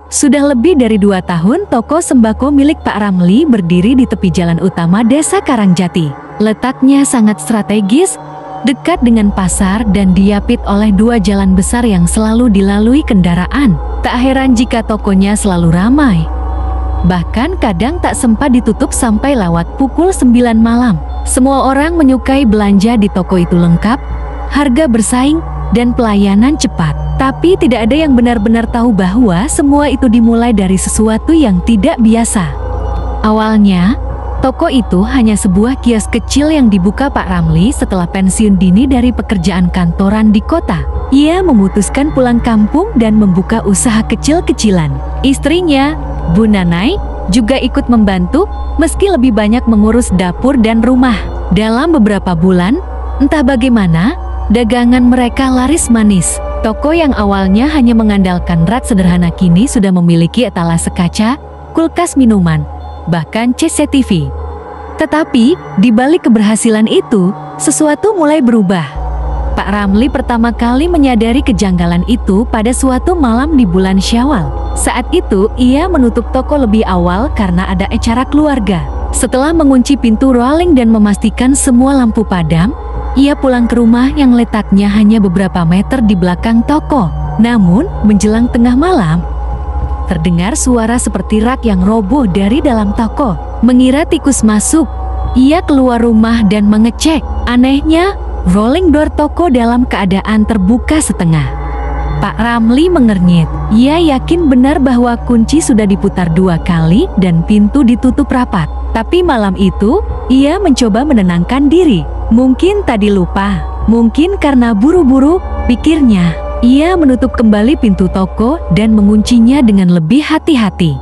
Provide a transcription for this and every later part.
Sudah lebih dari 2 tahun toko sembako milik Pak Ramli berdiri di tepi jalan utama Desa Karangjati. Letaknya sangat strategis, dekat dengan pasar dan diapit oleh 2 jalan besar yang selalu dilalui kendaraan. Tak heran jika tokonya selalu ramai. Bahkan kadang tak sempat ditutup sampai lewat pukul 9 malam. Semua orang menyukai belanja di toko itu lengkap, harga bersaing, dan pelayanan cepat. Tapi tidak ada yang benar-benar tahu bahwa semua itu dimulai dari sesuatu yang tidak biasa. Awalnya, toko itu hanya sebuah kios kecil yang dibuka Pak Ramli setelah pensiun dini dari pekerjaan kantoran di kota. Ia memutuskan pulang kampung dan membuka usaha kecil-kecilan. Istrinya, Bu Nanai, juga ikut membantu, meski lebih banyak mengurus dapur dan rumah. Dalam beberapa bulan, entah bagaimana, dagangan mereka laris manis. Toko yang awalnya hanya mengandalkan rak sederhana kini sudah memiliki etalase kaca, kulkas minuman, bahkan CCTV. Tetapi, di balik keberhasilan itu, sesuatu mulai berubah. Pak Ramli pertama kali menyadari kejanggalan itu pada suatu malam di bulan Syawal. Saat itu, ia menutup toko lebih awal karena ada acara keluarga. Setelah mengunci pintu rolling dan memastikan semua lampu padam, ia pulang ke rumah yang letaknya hanya beberapa meter di belakang toko. Namun, menjelang tengah malam, terdengar suara seperti rak yang roboh dari dalam toko. Mengira tikus masuk, ia keluar rumah dan mengecek. Anehnya, rolling door toko dalam keadaan terbuka setengah. Pak Ramli mengernyit. Ia yakin benar bahwa kunci sudah diputar 2 kali dan pintu ditutup rapat. Tapi malam itu, ia mencoba menenangkan diri. Mungkin tadi lupa, mungkin karena buru-buru, pikirnya. Ia menutup kembali pintu toko dan menguncinya dengan lebih hati-hati.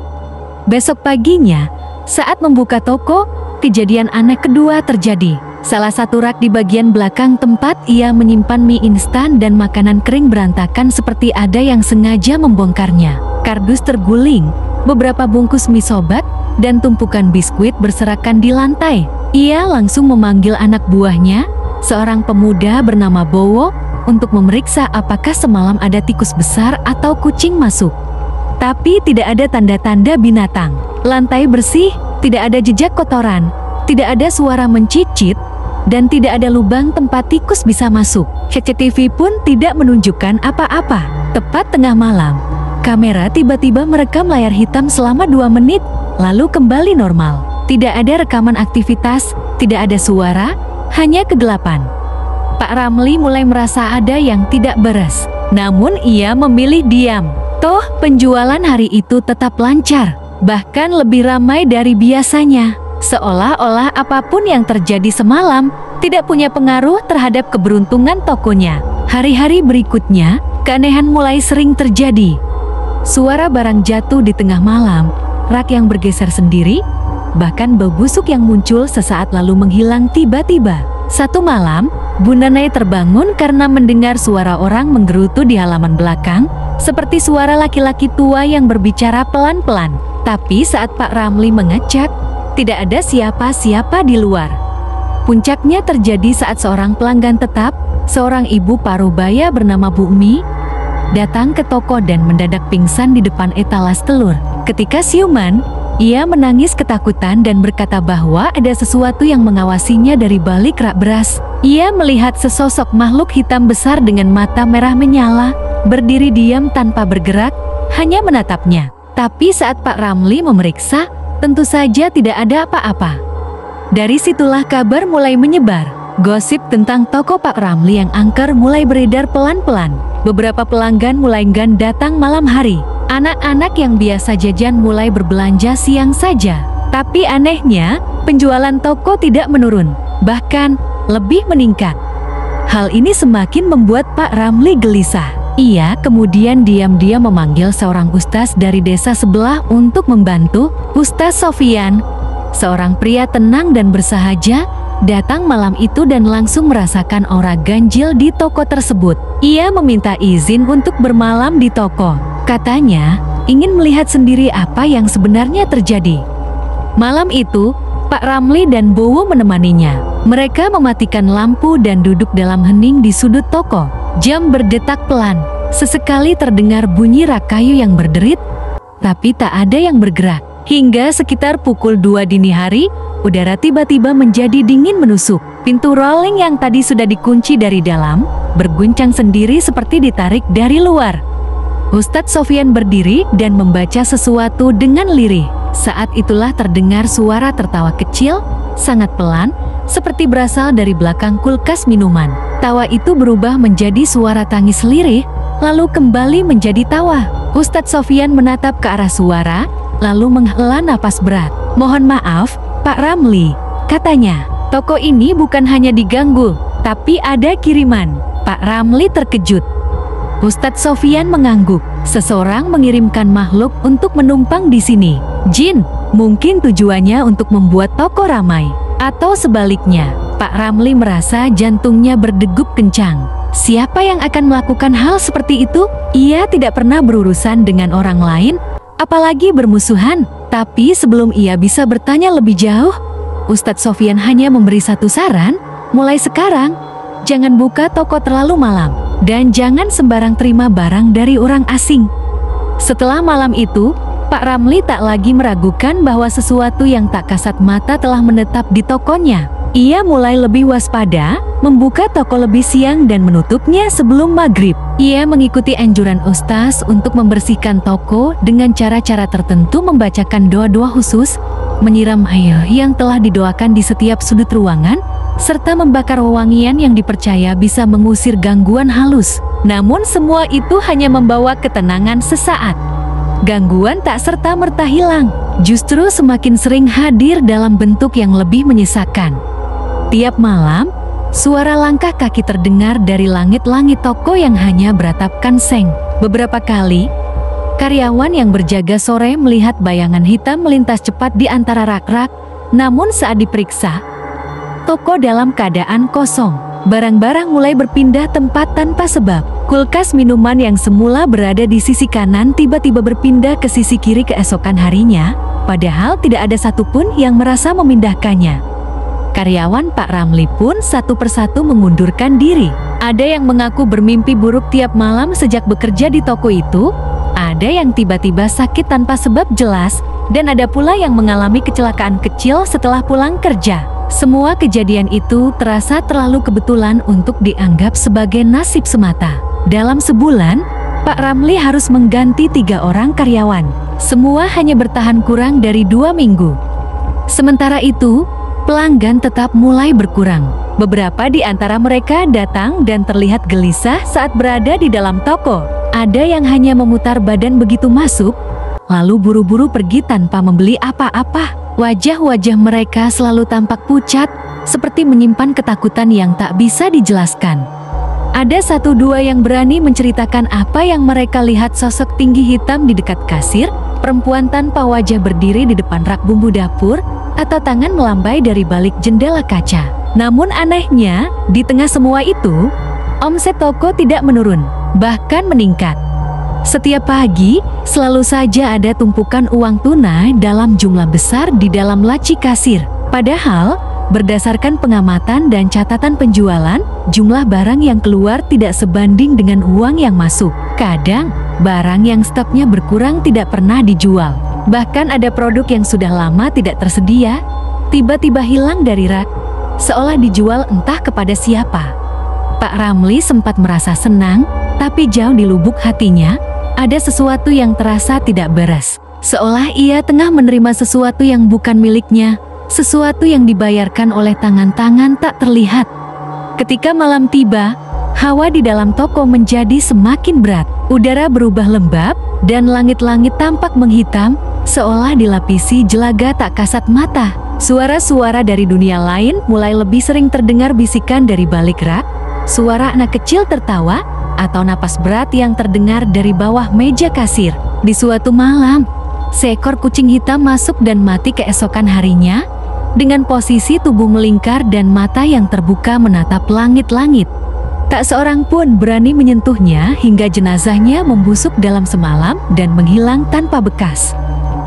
Besok paginya, saat membuka toko, kejadian aneh kedua terjadi. Salah satu rak di bagian belakang tempat ia menyimpan mie instan dan makanan kering berantakan seperti ada yang sengaja membongkarnya. Kardus terguling, beberapa bungkus mie sobat, dan tumpukan biskuit berserakan di lantai. Ia langsung memanggil anak buahnya, seorang pemuda bernama Bowo, untuk memeriksa apakah semalam ada tikus besar atau kucing masuk. Tapi tidak ada tanda-tanda binatang. Lantai bersih, tidak ada jejak kotoran, tidak ada suara mencicit, dan tidak ada lubang tempat tikus bisa masuk. CCTV pun tidak menunjukkan apa-apa. Tepat tengah malam, kamera tiba-tiba merekam layar hitam selama 2 menit, lalu kembali normal. Tidak ada rekaman aktivitas, tidak ada suara, hanya kegelapan. Pak Ramli mulai merasa ada yang tidak beres. Namun ia memilih diam. Toh penjualan hari itu tetap lancar, bahkan lebih ramai dari biasanya. Seolah-olah apapun yang terjadi semalam tidak punya pengaruh terhadap keberuntungan tokonya. Hari-hari berikutnya, keanehan mulai sering terjadi. Suara barang jatuh di tengah malam, rak yang bergeser sendiri, bahkan bau busuk yang muncul sesaat lalu menghilang tiba-tiba. Satu malam, Bu Nanai terbangun karena mendengar suara orang menggerutu di halaman belakang, seperti suara laki-laki tua yang berbicara pelan-pelan. Tapi saat Pak Ramli mengecek, tidak ada siapa-siapa di luar. Puncaknya terjadi saat seorang pelanggan tetap, seorang ibu parubaya bernama Bu Mi, datang ke toko dan mendadak pingsan di depan etalas telur. Ketika siuman, ia menangis ketakutan dan berkata bahwa ada sesuatu yang mengawasinya dari balik rak beras. Ia melihat sesosok makhluk hitam besar dengan mata merah menyala, berdiri diam tanpa bergerak, hanya menatapnya. Tapi saat Pak Ramli memeriksa, tentu saja tidak ada apa-apa. Dari situlah kabar mulai menyebar. Gosip tentang toko Pak Ramli yang angker mulai beredar pelan-pelan. Beberapa pelanggan mulai enggan datang malam hari. Anak-anak yang biasa jajan mulai berbelanja siang saja. Tapi anehnya, penjualan toko tidak menurun, bahkan lebih meningkat. Hal ini semakin membuat Pak Ramli gelisah. Ia kemudian diam-diam memanggil seorang ustaz dari desa sebelah untuk membantu. Ustaz Sofian, seorang pria tenang dan bersahaja, datang malam itu dan langsung merasakan aura ganjil di toko tersebut. Ia meminta izin untuk bermalam di toko. Katanya, ingin melihat sendiri apa yang sebenarnya terjadi. Malam itu, Pak Ramli dan Bowo menemaninya. Mereka mematikan lampu dan duduk dalam hening di sudut toko. Jam berdetak pelan. Sesekali terdengar bunyi rak kayu yang berderit, tapi tak ada yang bergerak. Hingga sekitar pukul 2 dini hari, udara tiba-tiba menjadi dingin menusuk. Pintu rolling yang tadi sudah dikunci dari dalam, berguncang sendiri seperti ditarik dari luar. Ustadz Sofyan berdiri dan membaca sesuatu dengan lirih. Saat itulah terdengar suara tertawa kecil, sangat pelan, seperti berasal dari belakang kulkas minuman. Tawa itu berubah menjadi suara tangis lirih, lalu kembali menjadi tawa. Ustadz Sofyan menatap ke arah suara, lalu menghela napas berat. "Mohon maaf, Pak Ramli," katanya. "Toko ini bukan hanya diganggu, tapi ada kiriman." Pak Ramli terkejut. Ustadz Sofyan mengangguk. "Seseorang mengirimkan makhluk untuk menumpang di sini. Jin, mungkin tujuannya untuk membuat toko ramai. Atau sebaliknya." Pak Ramli merasa jantungnya berdegup kencang. Siapa yang akan melakukan hal seperti itu? Ia tidak pernah berurusan dengan orang lain, apalagi bermusuhan. Tapi sebelum ia bisa bertanya lebih jauh, Ustadz Sofyan hanya memberi satu saran, "Mulai sekarang, jangan buka toko terlalu malam, dan jangan sembarang terima barang dari orang asing." Setelah malam itu, Pak Ramli tak lagi meragukan bahwa sesuatu yang tak kasat mata telah menetap di tokonya. Ia mulai lebih waspada, membuka toko lebih siang dan menutupnya sebelum maghrib. Ia mengikuti anjuran Ustaz untuk membersihkan toko dengan cara-cara tertentu, membacakan doa-doa khusus, menyiram air yang telah didoakan di setiap sudut ruangan, serta membakar wewangian yang dipercaya bisa mengusir gangguan halus. Namun semua itu hanya membawa ketenangan sesaat. Gangguan tak serta-merta hilang, justru semakin sering hadir dalam bentuk yang lebih menyesakan. Tiap malam, suara langkah kaki terdengar dari langit-langit toko yang hanya beratapkan seng. Beberapa kali, karyawan yang berjaga sore melihat bayangan hitam melintas cepat di antara rak-rak, namun saat diperiksa, toko dalam keadaan kosong. Barang-barang mulai berpindah tempat tanpa sebab. Kulkas minuman yang semula berada di sisi kanan tiba-tiba berpindah ke sisi kiri keesokan harinya, padahal tidak ada satupun yang merasa memindahkannya. Karyawan Pak Ramli pun satu persatu mengundurkan diri. Ada yang mengaku bermimpi buruk tiap malam sejak bekerja di toko itu, ada yang tiba-tiba sakit tanpa sebab jelas, dan ada pula yang mengalami kecelakaan kecil setelah pulang kerja. Semua kejadian itu terasa terlalu kebetulan untuk dianggap sebagai nasib semata. Dalam sebulan, Pak Ramli harus mengganti 3 orang karyawan. Semua hanya bertahan kurang dari 2 minggu. Sementara itu, pelanggan tetap mulai berkurang. Beberapa di antara mereka datang dan terlihat gelisah saat berada di dalam toko. Ada yang hanya memutar badan begitu masuk, lalu buru-buru pergi tanpa membeli apa-apa. Wajah-wajah mereka selalu tampak pucat, seperti menyimpan ketakutan yang tak bisa dijelaskan. Ada 1-2 yang berani menceritakan apa yang mereka lihat: sosok tinggi hitam di dekat kasir, perempuan tanpa wajah berdiri di depan rak bumbu dapur, atau tangan melambai dari balik jendela kaca. Namun anehnya, di tengah semua itu, omset toko tidak menurun, bahkan meningkat. Setiap pagi, selalu saja ada tumpukan uang tunai dalam jumlah besar di dalam laci kasir. Padahal, berdasarkan pengamatan dan catatan penjualan, jumlah barang yang keluar tidak sebanding dengan uang yang masuk. Kadang, barang yang stoknya berkurang tidak pernah dijual. Bahkan ada produk yang sudah lama tidak tersedia, tiba-tiba hilang dari rak, seolah dijual entah kepada siapa. Pak Ramli sempat merasa senang, tapi jauh di lubuk hatinya, ada sesuatu yang terasa tidak beres. Seolah ia tengah menerima sesuatu yang bukan miliknya, sesuatu yang dibayarkan oleh tangan-tangan tak terlihat. Ketika malam tiba, hawa di dalam toko menjadi semakin berat. Udara berubah lembab, dan langit-langit tampak menghitam, seolah dilapisi jelaga tak kasat mata. Suara-suara dari dunia lain mulai lebih sering terdengar, bisikan dari balik rak, suara anak kecil tertawa, atau napas berat yang terdengar dari bawah meja kasir. Di suatu malam, seekor kucing hitam masuk dan mati keesokan harinya, dengan posisi tubuh melingkar dan mata yang terbuka menatap langit-langit. Tak seorang pun berani menyentuhnya hingga jenazahnya membusuk dalam semalam dan menghilang tanpa bekas.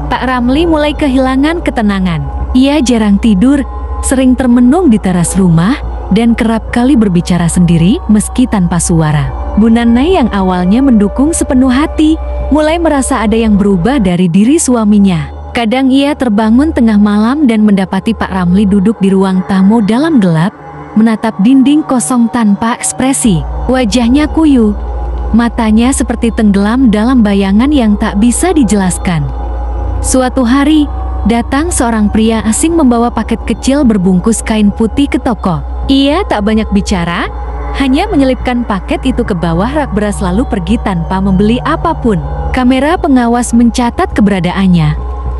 Pak Ramli mulai kehilangan ketenangan. Ia jarang tidur, sering termenung di teras rumah, dan kerap kali berbicara sendiri meski tanpa suara. Bu Nanai yang awalnya mendukung sepenuh hati, mulai merasa ada yang berubah dari diri suaminya. Kadang ia terbangun tengah malam dan mendapati Pak Ramli duduk di ruang tamu dalam gelap, menatap dinding kosong tanpa ekspresi. Wajahnya kuyu, matanya seperti tenggelam dalam bayangan yang tak bisa dijelaskan. Suatu hari, datang seorang pria asing membawa paket kecil berbungkus kain putih ke toko. Ia tak banyak bicara, hanya menyelipkan paket itu ke bawah rak beras lalu pergi tanpa membeli apapun. Kamera pengawas mencatat keberadaannya.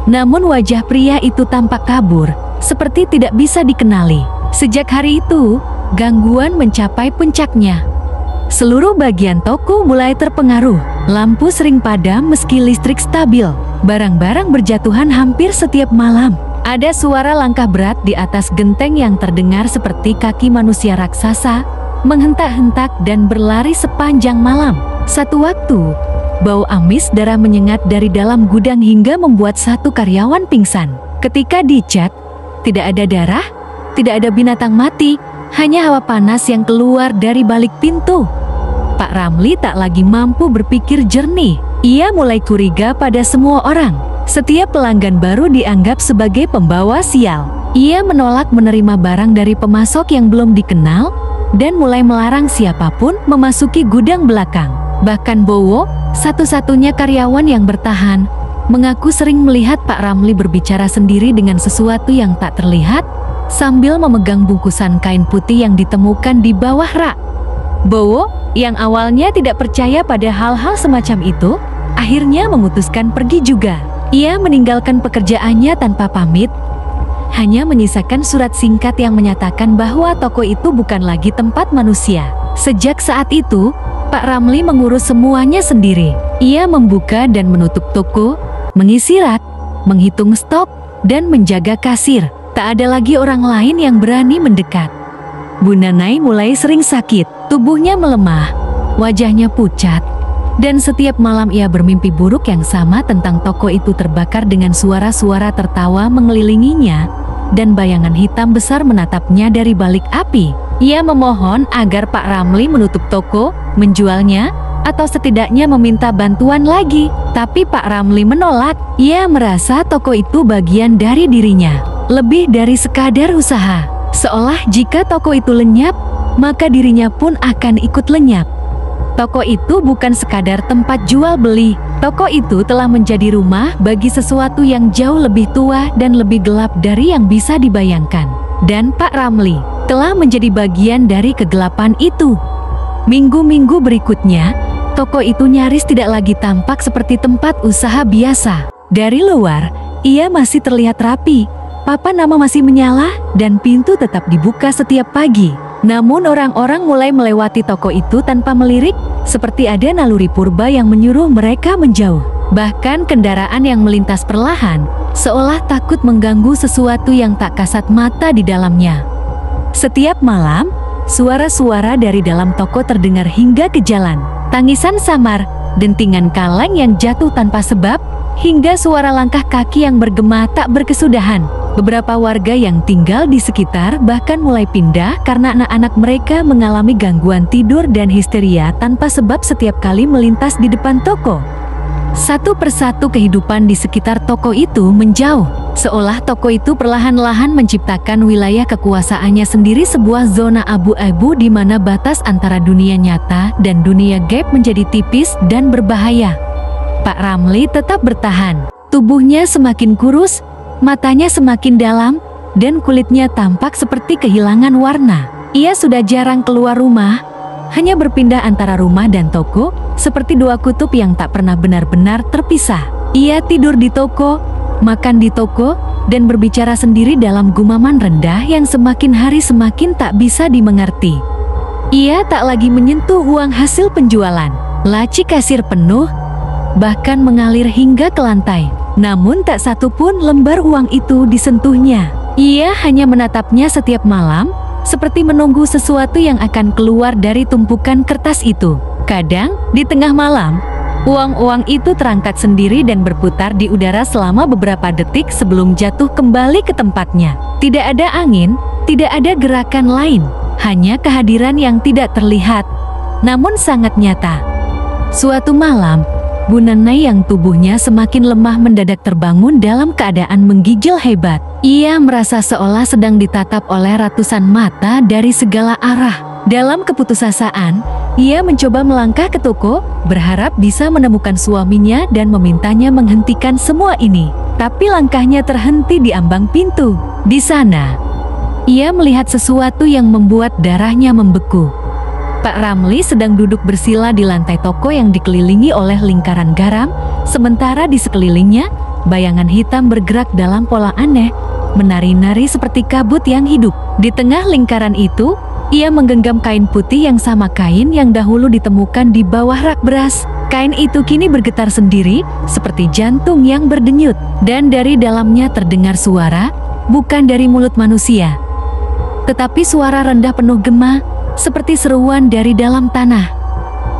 Namun wajah pria itu tampak kabur, seperti tidak bisa dikenali. Sejak hari itu, gangguan mencapai puncaknya. Seluruh bagian toko mulai terpengaruh. Lampu sering padam meski listrik stabil. Barang-barang berjatuhan hampir setiap malam. Ada suara langkah berat di atas genteng yang terdengar seperti kaki manusia raksasa, menghentak-hentak dan berlari sepanjang malam. Satu waktu, bau amis darah menyengat dari dalam gudang hingga membuat satu karyawan pingsan. Ketika dicek, tidak ada darah, tidak ada binatang mati, hanya hawa panas yang keluar dari balik pintu. Pak Ramli tak lagi mampu berpikir jernih. Ia mulai curiga pada semua orang. Setiap pelanggan baru dianggap sebagai pembawa sial. Ia menolak menerima barang dari pemasok yang belum dikenal dan mulai melarang siapapun memasuki gudang belakang. Bahkan Bowo, satu-satunya karyawan yang bertahan, mengaku sering melihat Pak Ramli berbicara sendiri dengan sesuatu yang tak terlihat sambil memegang bungkusan kain putih yang ditemukan di bawah rak. Bowo, yang awalnya tidak percaya pada hal-hal semacam itu, akhirnya memutuskan pergi juga. Ia meninggalkan pekerjaannya tanpa pamit, hanya menyisakan surat singkat yang menyatakan bahwa toko itu bukan lagi tempat manusia. Sejak saat itu, Pak Ramli mengurus semuanya sendiri. Ia membuka dan menutup toko, mengisi rak, menghitung stok, dan menjaga kasir. Tak ada lagi orang lain yang berani mendekat. Bu Nanai mulai sering sakit, tubuhnya melemah, wajahnya pucat, dan setiap malam ia bermimpi buruk yang sama tentang toko itu terbakar dengan suara-suara tertawa mengelilinginya, dan bayangan hitam besar menatapnya dari balik api. Ia memohon agar Pak Ramli menutup toko, menjualnya, atau setidaknya meminta bantuan lagi. Tapi Pak Ramli menolak. Ia merasa toko itu bagian dari dirinya, lebih dari sekadar usaha. Seolah jika toko itu lenyap, maka dirinya pun akan ikut lenyap. Toko itu bukan sekadar tempat jual beli. Toko itu telah menjadi rumah bagi sesuatu yang jauh lebih tua dan lebih gelap dari yang bisa dibayangkan. Dan Pak Ramli telah menjadi bagian dari kegelapan itu. Minggu-minggu berikutnya, toko itu nyaris tidak lagi tampak seperti tempat usaha biasa. Dari luar, ia masih terlihat rapi, papan nama masih menyala, dan pintu tetap dibuka setiap pagi. Namun orang-orang mulai melewati toko itu tanpa melirik, seperti ada naluri purba yang menyuruh mereka menjauh. Bahkan kendaraan yang melintas perlahan, seolah takut mengganggu sesuatu yang tak kasat mata di dalamnya. Setiap malam, suara-suara dari dalam toko terdengar hingga ke jalan. Tangisan samar, dentingan kaleng yang jatuh tanpa sebab, hingga suara langkah kaki yang bergema tak berkesudahan. Beberapa warga yang tinggal di sekitar bahkan mulai pindah karena anak-anak mereka mengalami gangguan tidur dan histeria tanpa sebab setiap kali melintas di depan toko. Satu persatu kehidupan di sekitar toko itu menjauh, seolah toko itu perlahan-lahan menciptakan wilayah kekuasaannya sendiri, sebuah zona abu-abu di mana batas antara dunia nyata dan dunia gaib menjadi tipis dan berbahaya. Pak Ramli tetap bertahan. Tubuhnya semakin kurus, matanya semakin dalam, dan kulitnya tampak seperti kehilangan warna. Ia sudah jarang keluar rumah, hanya berpindah antara rumah dan toko, seperti dua kutub yang tak pernah benar-benar terpisah. Ia tidur di toko, makan di toko, dan berbicara sendiri dalam gumaman rendah yang semakin hari semakin tak bisa dimengerti. Ia tak lagi menyentuh uang hasil penjualan. Laci kasir penuh, bahkan mengalir hingga ke lantai. Namun tak satu pun lembar uang itu disentuhnya. Ia hanya menatapnya setiap malam, seperti menunggu sesuatu yang akan keluar dari tumpukan kertas itu. Kadang, di tengah malam, uang-uang itu terangkat sendiri dan berputar di udara selama beberapa detik sebelum jatuh kembali ke tempatnya. Tidak ada angin, tidak ada gerakan lain, hanya kehadiran yang tidak terlihat. namun sangat nyata. Suatu malam, Bu Nenai yang tubuhnya semakin lemah mendadak terbangun dalam keadaan menggigil hebat. Ia merasa seolah sedang ditatap oleh ratusan mata dari segala arah. Dalam keputusasaan, ia mencoba melangkah ke toko, berharap bisa menemukan suaminya dan memintanya menghentikan semua ini. Tapi langkahnya terhenti di ambang pintu. Di sana, ia melihat sesuatu yang membuat darahnya membeku. Pak Ramli sedang duduk bersila di lantai toko yang dikelilingi oleh lingkaran garam, sementara di sekelilingnya, bayangan hitam bergerak dalam pola aneh, menari-nari seperti kabut yang hidup. Di tengah lingkaran itu, ia menggenggam kain putih yang sama kain yang dahulu ditemukan di bawah rak beras. Kain itu kini bergetar sendiri, seperti jantung yang berdenyut, dan dari dalamnya terdengar suara, bukan dari mulut manusia, tetapi suara rendah penuh gema, seperti seruan dari dalam tanah.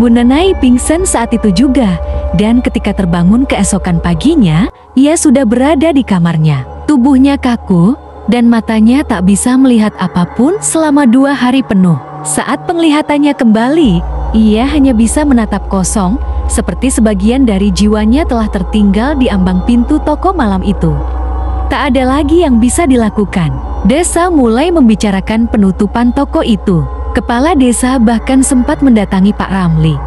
Bu Nenai pingsan saat itu juga, dan ketika terbangun keesokan paginya, ia sudah berada di kamarnya. Tubuhnya kaku, dan matanya tak bisa melihat apapun selama 2 hari penuh. Saat penglihatannya kembali, ia hanya bisa menatap kosong, seperti sebagian dari jiwanya telah tertinggal di ambang pintu toko malam itu. Tak ada lagi yang bisa dilakukan. Desa mulai membicarakan penutupan toko itu. Kepala desa bahkan sempat mendatangi Pak Ramli.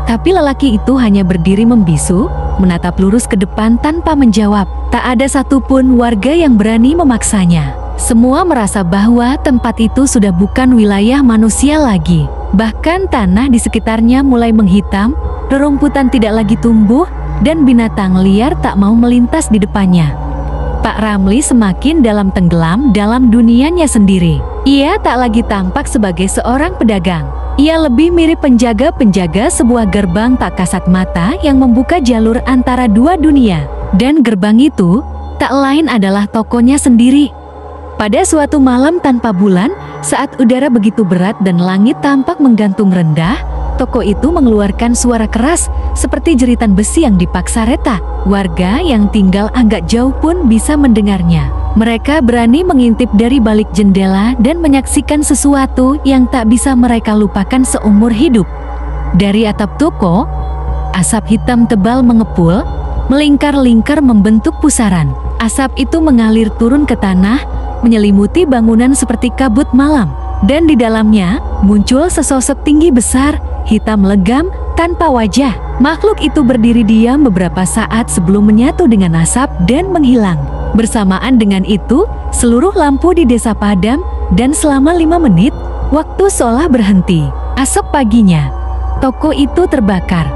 Tapi lelaki itu hanya berdiri membisu, menatap lurus ke depan tanpa menjawab. Tak ada satupun warga yang berani memaksanya. Semua merasa bahwa tempat itu sudah bukan wilayah manusia lagi. Bahkan tanah di sekitarnya mulai menghitam, rerumputan tidak lagi tumbuh, dan binatang liar tak mau melintas di depannya. Pak Ramli semakin tenggelam dalam dunianya sendiri. Ia tak lagi tampak sebagai seorang pedagang. Ia lebih mirip penjaga-penjaga sebuah gerbang tak kasat mata yang membuka jalur antara 2 dunia. Dan gerbang itu tak lain adalah tokonya sendiri. Pada suatu malam tanpa bulan, saat udara begitu berat dan langit tampak menggantung rendah, toko itu mengeluarkan suara keras seperti jeritan besi yang dipaksa retak. Warga yang tinggal agak jauh pun bisa mendengarnya. Mereka berani mengintip dari balik jendela dan menyaksikan sesuatu yang tak bisa mereka lupakan seumur hidup. Dari atap toko, asap hitam tebal mengepul, melingkar-lingkar membentuk pusaran. Asap itu mengalir turun ke tanah, menyelimuti bangunan seperti kabut malam. Dan di dalamnya muncul sesosok tinggi besar, hitam legam, tanpa wajah. Makhluk itu berdiri diam beberapa saat sebelum menyatu dengan asap dan menghilang. Bersamaan dengan itu, seluruh lampu di desa padam, dan selama 5 menit, waktu seolah berhenti. Esok paginya, toko itu terbakar.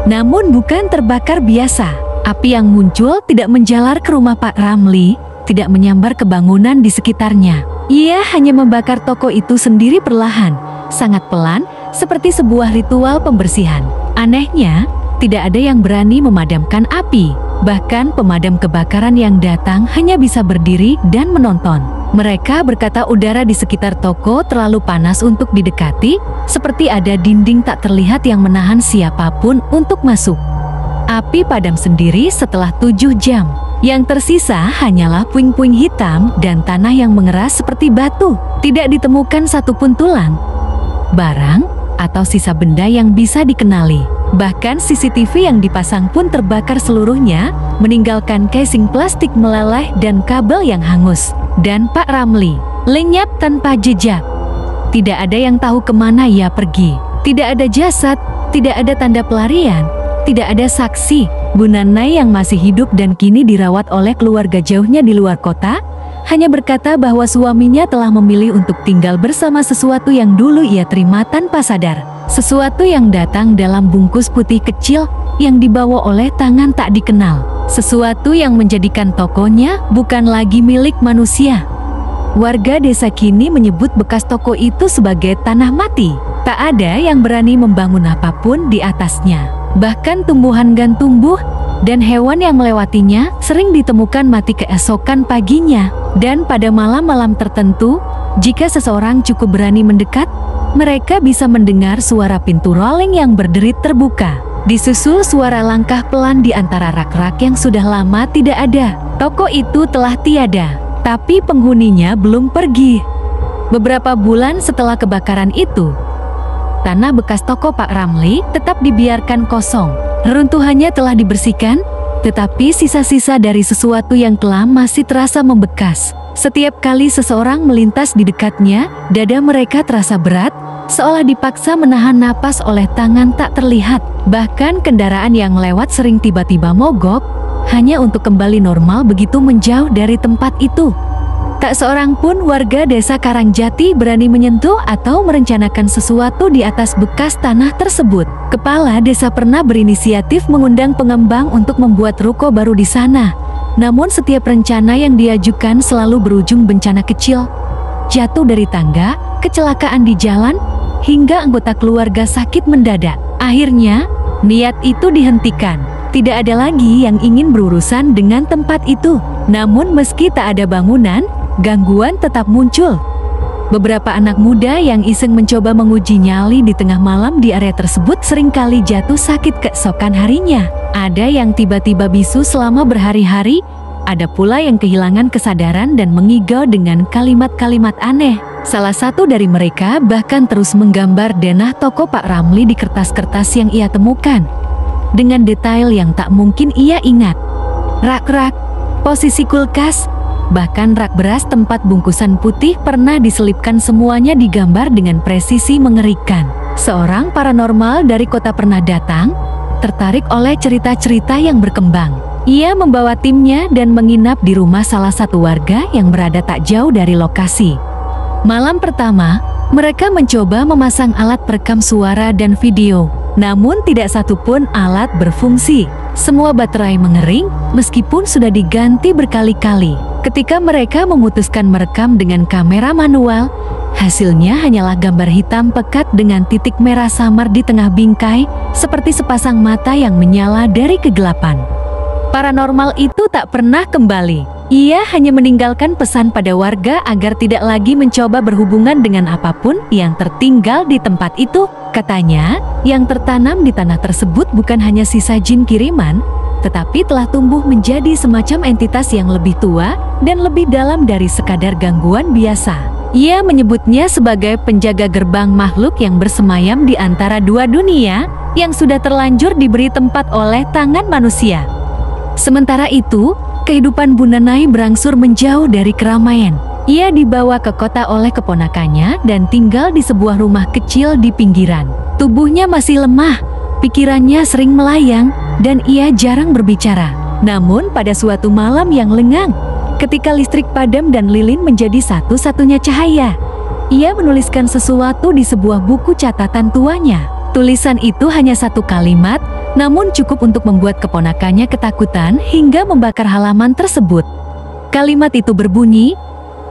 Namun bukan terbakar biasa. Api yang muncul tidak menjalar ke rumah Pak Ramli, tidak menyambar ke bangunan di sekitarnya. Ia hanya membakar toko itu sendiri perlahan, sangat pelan, seperti sebuah ritual pembersihan. Anehnya, tidak ada yang berani memadamkan api. Bahkan pemadam kebakaran yang datang hanya bisa berdiri dan menonton. Mereka berkata udara di sekitar toko terlalu panas untuk didekati, seperti ada dinding tak terlihat yang menahan siapapun untuk masuk. Api padam sendiri setelah 7 jam. Yang tersisa hanyalah puing-puing hitam dan tanah yang mengeras seperti batu. Tidak ditemukan satupun tulang, barang, atau sisa benda yang bisa dikenali. Bahkan CCTV yang dipasang pun terbakar seluruhnya, meninggalkan casing plastik meleleh dan kabel yang hangus. Dan Pak Ramli lenyap tanpa jejak. Tidak ada yang tahu kemana ia pergi. Tidak ada jasad, tidak ada tanda pelarian, tidak ada saksi. Bu Nenai yang masih hidup dan kini dirawat oleh keluarga jauhnya di luar kota, hanya berkata bahwa suaminya telah memilih untuk tinggal bersama sesuatu yang dulu ia terima tanpa sadar. Sesuatu yang datang dalam bungkus putih kecil yang dibawa oleh tangan tak dikenal. Sesuatu yang menjadikan tokonya bukan lagi milik manusia. Warga desa kini menyebut bekas toko itu sebagai tanah mati. Tak ada yang berani membangun apapun di atasnya. Bahkan tumbuhan tumbuh dan hewan yang melewatinya sering ditemukan mati keesokan paginya. Dan pada malam-malam tertentu, jika seseorang cukup berani mendekat, mereka bisa mendengar suara pintu rolling yang berderit terbuka. Disusul suara langkah pelan di antara rak-rak yang sudah lama tidak ada. Toko itu telah tiada, tapi penghuninya belum pergi. Beberapa bulan setelah kebakaran itu, Tanah bekas toko Pak Ramli tetap dibiarkan kosong. Reruntuhannya telah dibersihkan, tetapi sisa-sisa dari sesuatu yang kelam masih terasa membekas. Setiap kali seseorang melintas di dekatnya, dada mereka terasa berat, seolah dipaksa menahan napas oleh tangan tak terlihat. Bahkan kendaraan yang lewat sering tiba-tiba mogok, hanya untuk kembali normal begitu menjauh dari tempat itu. Tak seorang pun warga desa Karangjati berani menyentuh atau merencanakan sesuatu di atas bekas tanah tersebut. Kepala desa pernah berinisiatif mengundang pengembang untuk membuat ruko baru di sana. Namun setiap rencana yang diajukan selalu berujung bencana kecil. Jatuh dari tangga, kecelakaan di jalan, hingga anggota keluarga sakit mendadak. Akhirnya, niat itu dihentikan. Tidak ada lagi yang ingin berurusan dengan tempat itu. Namun meski tak ada bangunan, gangguan tetap muncul. Beberapa anak muda yang iseng mencoba menguji nyali di tengah malam di area tersebut seringkali jatuh sakit keesokan harinya. Ada yang tiba-tiba bisu selama berhari-hari, ada pula yang kehilangan kesadaran dan mengigau dengan kalimat-kalimat aneh. Salah satu dari mereka bahkan terus menggambar denah toko Pak Ramli di kertas-kertas yang ia temukan, dengan detail yang tak mungkin ia ingat. Rak-rak, posisi kulkas, bahkan rak beras tempat bungkusan putih pernah diselipkan, semuanya digambar dengan presisi mengerikan. Seorang paranormal dari kota pernah datang, tertarik oleh cerita-cerita yang berkembang. Ia membawa timnya dan menginap di rumah salah satu warga yang berada tak jauh dari lokasi. Malam pertama, mereka mencoba memasang alat perekam suara dan video. Namun tidak satu pun alat berfungsi. Semua baterai mengering meskipun sudah diganti berkali-kali. Ketika mereka memutuskan merekam dengan kamera manual, hasilnya hanyalah gambar hitam pekat dengan titik merah samar di tengah bingkai, seperti sepasang mata yang menyala dari kegelapan. Paranormal itu tak pernah kembali. Ia hanya meninggalkan pesan pada warga agar tidak lagi mencoba berhubungan dengan apapun yang tertinggal di tempat itu. Katanya, yang tertanam di tanah tersebut bukan hanya sisa jin kiriman, tetapi telah tumbuh menjadi semacam entitas yang lebih tua dan lebih dalam dari sekadar gangguan biasa. Ia menyebutnya sebagai penjaga gerbang makhluk yang bersemayam di antara dua dunia yang sudah terlanjur diberi tempat oleh tangan manusia. Sementara itu, kehidupan Bu Nenai berangsur menjauh dari keramaian. Ia dibawa ke kota oleh keponakannya dan tinggal di sebuah rumah kecil di pinggiran. Tubuhnya masih lemah, pikirannya sering melayang, dan ia jarang berbicara. Namun pada suatu malam yang lengang, ketika listrik padam dan lilin menjadi satu-satunya cahaya, ia menuliskan sesuatu di sebuah buku catatan tuanya. Tulisan itu hanya satu kalimat, namun cukup untuk membuat keponakannya ketakutan hingga membakar halaman tersebut. Kalimat itu berbunyi,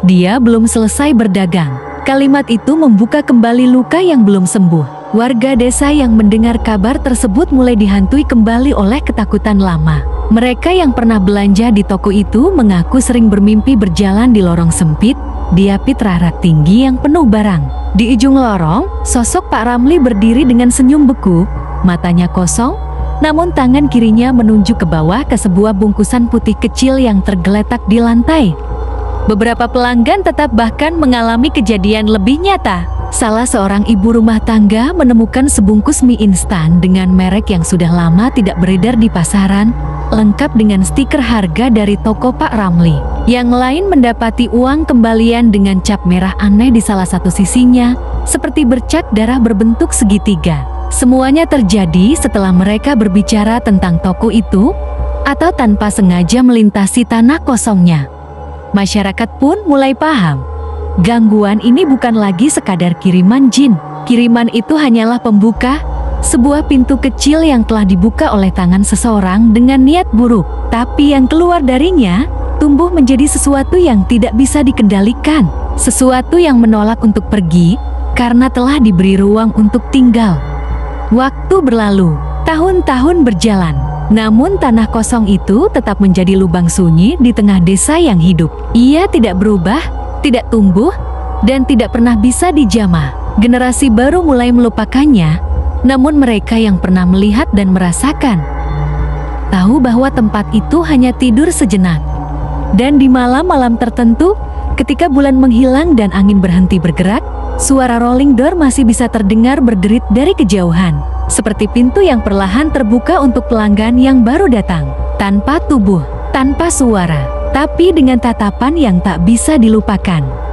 "Dia belum selesai berdagang." Kalimat itu membuka kembali luka yang belum sembuh. Warga desa yang mendengar kabar tersebut mulai dihantui kembali oleh ketakutan lama. Mereka yang pernah belanja di toko itu mengaku sering bermimpi berjalan di lorong sempit, diapit rak tinggi yang penuh barang. Di ujung lorong, sosok Pak Ramli berdiri dengan senyum beku, matanya kosong, namun tangan kirinya menunjuk ke bawah ke sebuah bungkusan putih kecil yang tergeletak di lantai. Beberapa pelanggan tetap bahkan mengalami kejadian lebih nyata. Salah seorang ibu rumah tangga menemukan sebungkus mie instan dengan merek yang sudah lama tidak beredar di pasaran, lengkap dengan stiker harga dari toko Pak Ramli. Yang lain mendapati uang kembalian dengan cap merah aneh di salah satu sisinya, seperti bercak darah berbentuk segitiga. Semuanya terjadi setelah mereka berbicara tentang toko itu, atau tanpa sengaja melintasi tanah kosongnya. Masyarakat pun mulai paham, gangguan ini bukan lagi sekadar kiriman jin. Kiriman itu hanyalah pembuka, sebuah pintu kecil yang telah dibuka oleh tangan seseorang dengan niat buruk. Tapi yang keluar darinya tumbuh menjadi sesuatu yang tidak bisa dikendalikan. Sesuatu yang menolak untuk pergi, karena telah diberi ruang untuk tinggal. Waktu berlalu, tahun-tahun berjalan. Namun tanah kosong itu tetap menjadi lubang sunyi di tengah desa yang hidup. Ia tidak berubah, tidak tumbuh, dan tidak pernah bisa dijamah. Generasi baru mulai melupakannya, namun mereka yang pernah melihat dan merasakan tahu bahwa tempat itu hanya tidur sejenak. Dan di malam-malam tertentu, ketika bulan menghilang dan angin berhenti bergerak, Suara rolling door masih bisa terdengar berderit dari kejauhan, seperti pintu yang perlahan terbuka untuk pelanggan yang baru datang. Tanpa tubuh, tanpa suara, tapi dengan tatapan yang tak bisa dilupakan.